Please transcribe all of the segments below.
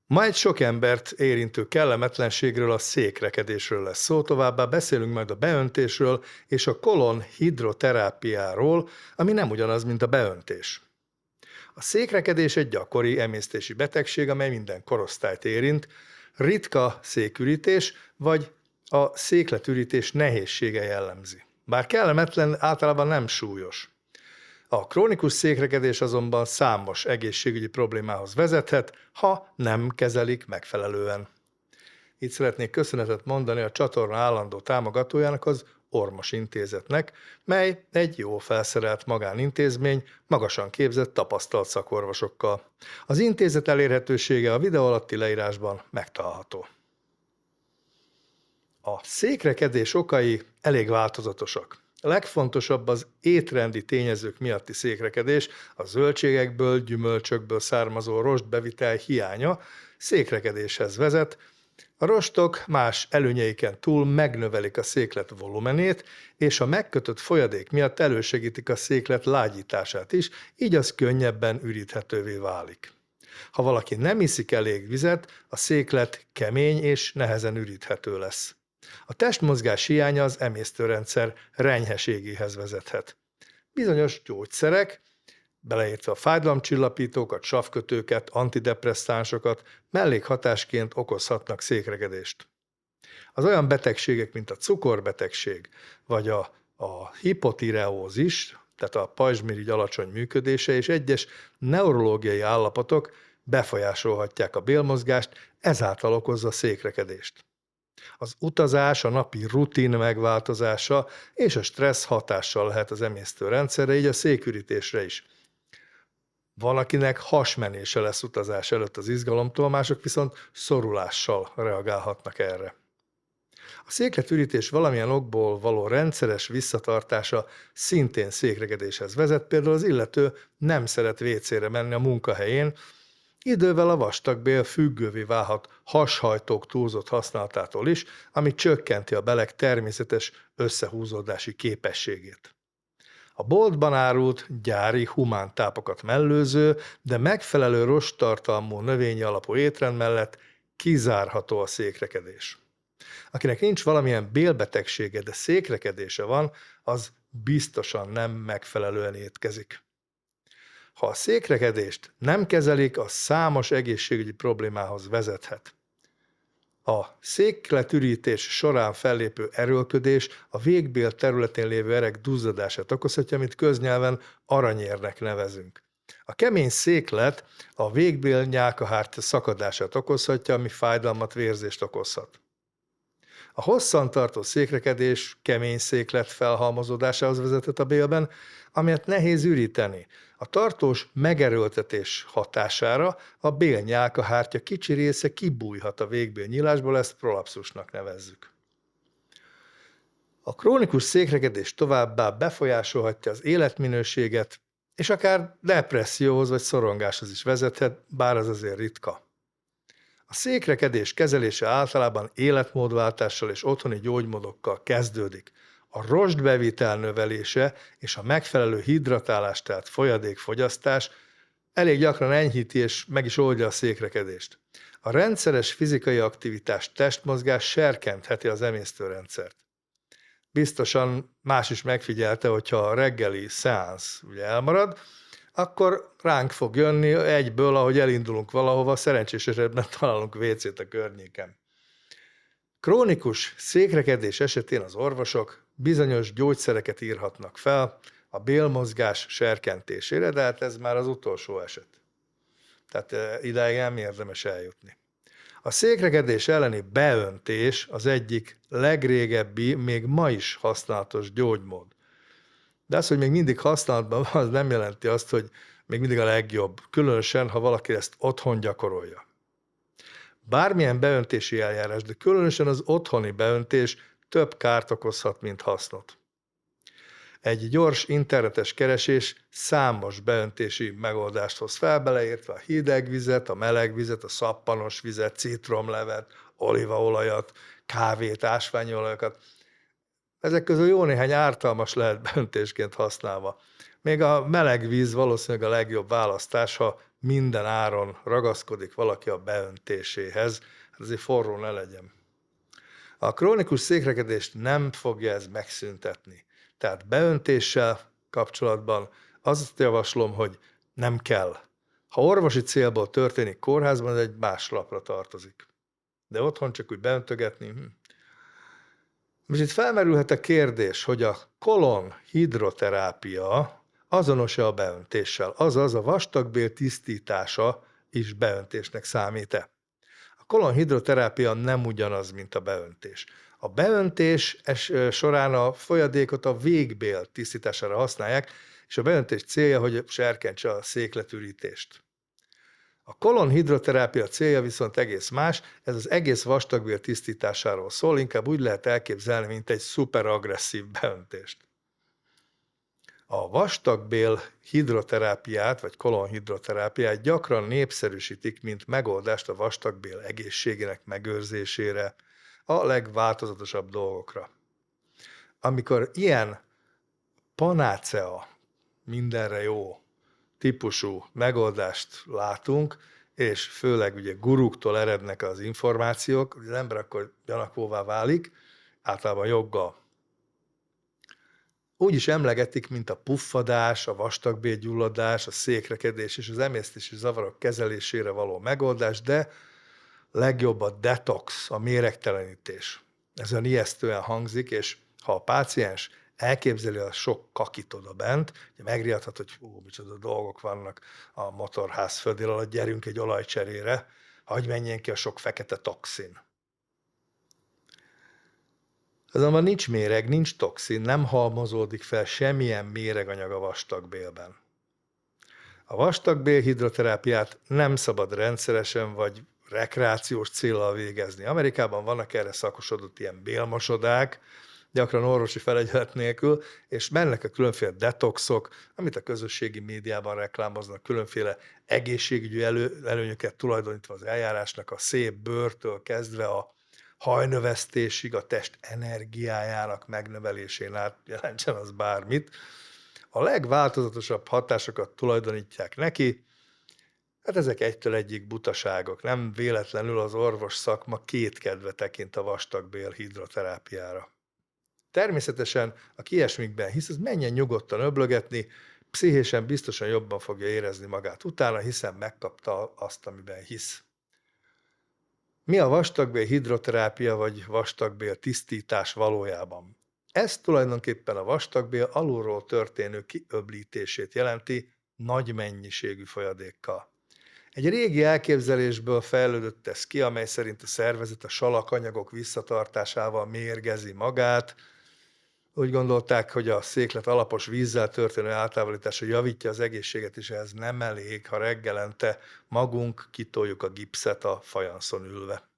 Ma egy sok embert érintő kellemetlenségről, a székrekedésről lesz szó, továbbá beszélünk majd a beöntésről és a kolon hidroterápiáról, ami nem ugyanaz, mint a beöntés. A székrekedés egy gyakori emésztési betegség, amely minden korosztályt érint, ritka székürítés vagy a székletürítés nehézsége jellemzi. Bár kellemetlen, általában nem súlyos. A krónikus székrekedés azonban számos egészségügyi problémához vezethet, ha nem kezelik megfelelően. Itt szeretnék köszönetet mondani a csatorna állandó támogatójának, az Ormos Intézetnek, mely egy jó felszerelt magánintézmény, magasan képzett, tapasztalt szakorvosokkal. Az intézet elérhetősége a videó alatti leírásban megtalálható. A székrekedés okai elég változatosak. A legfontosabb az étrendi tényezők miatti székrekedés, a zöldségekből, gyümölcsökből származó rostbevitel hiánya székrekedéshez vezet. A rostok más előnyeiken túl megnövelik a széklet volumenét, és a megkötött folyadék miatt elősegítik a széklet lágyítását is, így az könnyebben üríthetővé válik. Ha valaki nem iszik elég vizet, a széklet kemény és nehezen üríthető lesz. A testmozgás hiánya az emésztőrendszer renyheségéhez vezethet. Bizonyos gyógyszerek, beleértve a fájdalomcsillapítókat, savkötőket, antidepresszánsokat mellékhatásként okozhatnak székrekedést. Az olyan betegségek, mint a cukorbetegség, vagy a hipotireózis, tehát a pajzsmirigy alacsony működése és egyes neurológiai állapotok befolyásolhatják a bélmozgást, ezáltal okozza székrekedést. Az utazás, a napi rutin megváltozása és a stressz hatással lehet az emésztőrendszerre, így a székürítésre is. Van, akinek hasmenése lesz utazás előtt az izgalomtól, mások viszont szorulással reagálhatnak erre. A székletürítés valamilyen okból való rendszeres visszatartása szintén székrekedéshez vezet, például az illető nem szeret vécére menni a munkahelyén, idővel a vastagbél függővé válhat hashajtók túlzott használatától is, ami csökkenti a belek természetes összehúzódási képességét. A boltban árult gyári humántápokat mellőző, de megfelelő rosttartalmú növényi alapú étrend mellett kizárható a székrekedés. Akinek nincs valamilyen bélbetegsége, de székrekedése van, az biztosan nem megfelelően étkezik. Ha a székrekedést nem kezelik, az számos egészségügyi problémához vezethet. A székletürítés során fellépő erőlködés a végbél területén lévő erek duzzadását okozhatja, amit köznyelven aranyérnek nevezünk. A kemény széklet a végbél nyálkahártya szakadását okozhatja, ami fájdalmat, vérzést okozhat. A hosszantartó székrekedés kemény széklet felhalmozódásához vezethet a bélben, amelyet nehéz üríteni. A tartós megerőltetés hatására a bélnyálkahártya kicsi része kibújhat a végbél nyílásból, ezt prolapszusnak nevezzük. A krónikus székrekedés továbbá befolyásolhatja az életminőséget, és akár depresszióhoz vagy szorongáshoz is vezethet, bár az azért ritka. A székrekedés kezelése általában életmódváltással és otthoni gyógymódokkal kezdődik. A rostbevitel növelése és a megfelelő hidratálás, tehát folyadékfogyasztás elég gyakran enyhíti és meg is oldja a székrekedést. A rendszeres fizikai aktivitás, testmozgás serkentheti az emésztőrendszert. Biztosan más is megfigyelte, hogyha a reggeli szeánsz elmarad, akkor ránk fog jönni egyből, ahogy elindulunk valahova, szerencsés esetben találunk WC-t a környéken. Krónikus székrekedés esetén az orvosok bizonyos gyógyszereket írhatnak fel a bélmozgás serkentésére, de hát ez már az utolsó eset. Tehát idáig nem érdemes eljutni. A székrekedés elleni beöntés az egyik legrégebbi, még ma is használatos gyógymód. De az, hogy még mindig használatban van, az nem jelenti azt, hogy még mindig a legjobb, különösen, ha valaki ezt otthon gyakorolja. Bármilyen beöntési eljárás, de különösen az otthoni beöntés több kárt okozhat, mint hasznot. Egy gyors internetes keresés számos beöntési megoldást hoz fel, beleértve a hideg vizet, a meleg vizet, a szappanos vizet, citromlevet, olívaolajat, kávét, ásványi olajokat. Ezek közül jó néhány ártalmas lehet beöntésként használva. Még a meleg víz valószínűleg a legjobb választás, ha minden áron ragaszkodik valaki a beöntéséhez, hát azért forró ne legyen. A krónikus székrekedést nem fogja ez megszüntetni. Tehát beöntéssel kapcsolatban azt javaslom, hogy nem kell. Ha orvosi célból történik kórházban, ez egy más lapra tartozik. De otthon csak úgy beöntögetni. Most itt felmerülhet a kérdés, hogy a kolon hidroterápia azonos-e a beöntéssel, azaz a vastagbél tisztítása is beöntésnek számít-e. A kolon hidroterápia nem ugyanaz, mint a beöntés. A beöntés során a folyadékot a végbél tisztítására használják, és a beöntés célja, hogy serkentse a székletürítést. A kolon hidroterápia célja viszont egész más, ez az egész vastagbél tisztításáról szól, inkább úgy lehet elképzelni, mint egy szuperagresszív beöntést. A vastagbél hidroterápiát, vagy kolonhidroterápiát gyakran népszerűsítik, mint megoldást a vastagbél egészségének megőrzésére, a legváltozatosabb dolgokra. Amikor ilyen panácea, mindenre jó típusú megoldást látunk, és főleg ugye guruktól erednek az információk, az ember akkor gyanakvóvá válik, általában joggal. Úgy is emlegetik, mint a puffadás, a vastagbélgyulladás, a székrekedés és az emésztési zavarok kezelésére való megoldás, de legjobb a detox, a méregtelenítés. Ez olyan ijesztően hangzik, és ha a páciens elképzeli a sok kakit odabent, ugye megriadhat, hogy micsoda dolgok vannak a motorház földél alatt, gyerünk egy olajcserére, hagyj menjen ki a sok fekete toxin. Azonban nincs méreg, nincs toxin, nem halmozódik fel semmilyen méreganyag a vastagbélben. A vastagbél hidroterápiát nem szabad rendszeresen vagy rekreációs céllal végezni. Amerikában vannak erre szakosodott ilyen bélmosodák, gyakran orvosi felügyelet nélkül, és mennek a különféle detoxok, amit a közösségi médiában reklámoznak, különféle egészségügyi előnyöket tulajdonítva az eljárásnak, a szép bőrtől kezdve a hajnövesztésig, a test energiájának megnövelésén át jelentsen az bármit. A legváltozatosabb hatásokat tulajdonítják neki, hát ezek egytől egyig butaságok. Nem véletlenül az orvos szakma kétkedve tekint a vastagbél hidroterápiára. Természetesen, aki ilyesmikben hisz, az menjen nyugodtan öblögetni, pszichésen biztosan jobban fogja érezni magát utána, hiszen megkapta azt, amiben hisz. Mi a vastagbél hidroterápia vagy vastagbél tisztítás valójában? Ez tulajdonképpen a vastagbél alulról történő kiöblítését jelenti nagy mennyiségű folyadékkal. Egy régi elképzelésből fejlődött ez ki, amely szerint a szervezet a salakanyagok visszatartásával mérgezi magát. Úgy gondolták, hogy a széklet alapos vízzel történő eltávolítása javítja az egészséget, és ez nem elég, ha reggelente magunk kitoljuk a gipszet a fajanszon ülve.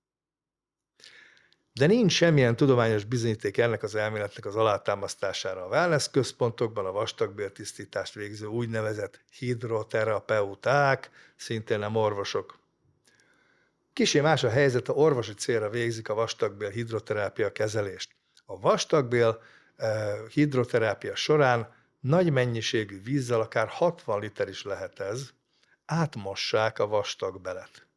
De nincs semmilyen tudományos bizonyíték ennek az elméletnek az alátámasztására. A wellness központokban a vastagbéltisztítást végző úgynevezett hidroterapeuták, szintén nem orvosok. Kissé más a helyzet, ha orvosi célra végzik a vastagbél hidroterápia kezelést. A vastagbél hidroterápia során nagy mennyiségű vízzel, akár 60 liter is lehet ez, átmossák a vastagbelet.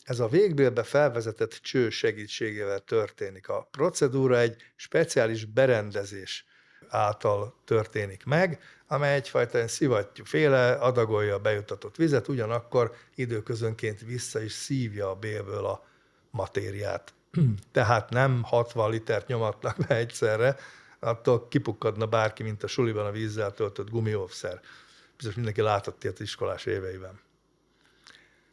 Ez a végbélbe felvezetett cső segítségével történik. A procedúra egy speciális berendezés által történik meg, amely egyfajta szivattyúféle adagolja a bejutatott vizet, ugyanakkor időközönként vissza is szívja a bélből a matériát. Tehát nem 60 litert nyomatnak be egyszerre, attól kipukkadna bárki, mint a suliban a vízzel töltött gumióvszer. Biztos mindenki látott ilyet iskolás éveiben.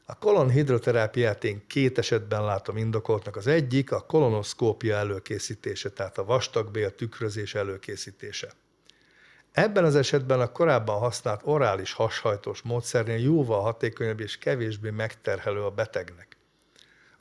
A kolonhidroterápiát én két esetben látom indokoltnak. Az egyik a kolonoszkópia előkészítése, tehát a vastagbél tükrözés előkészítése. Ebben az esetben a korábban használt orális hashajtós módszernél jóval hatékonyabb és kevésbé megterhelő a betegnek.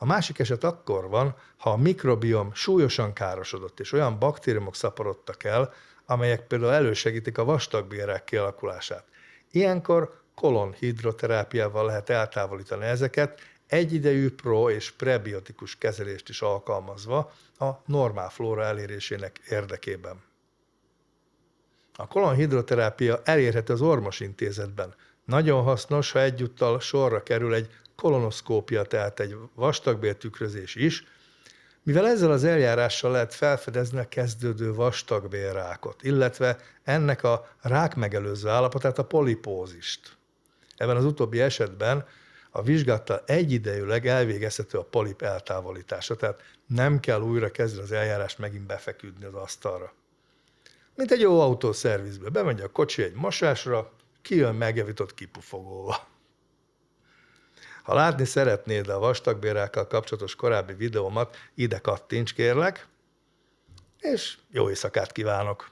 A másik eset akkor van, ha a mikrobiom súlyosan károsodott, és olyan baktériumok szaporodtak el, amelyek például elősegítik a vastagbélrák kialakulását. Ilyenkor kolonhidroterápiával lehet eltávolítani ezeket, egyidejű pro- és prebiotikus kezelést is alkalmazva a normál flóra elérésének érdekében. A kolonhidroterápia elérhető az orvosintézetben. Nagyon hasznos, ha egyúttal sorra kerül egy kolonoszkópia, tehát egy vastagbéltükrözés is, mivel ezzel az eljárással lehet felfedezni a kezdődő vastagbélrákot, illetve ennek a rákmegelőző állapotát, a polipózist. Ebben az utóbbi esetben a vizsgálattal egyidejűleg elvégezhető a polip eltávolítása, tehát nem kell újra kezdeni az eljárást megint befeküdni az asztalra. Mint egy jó autószervizbe, bemegy a kocsi egy mosásra, kijön megjavított kipufogóval. Ha látni szeretnéd a vastagbélrákkal kapcsolatos korábbi videómat, ide kattints kérlek, és jó éjszakát kívánok!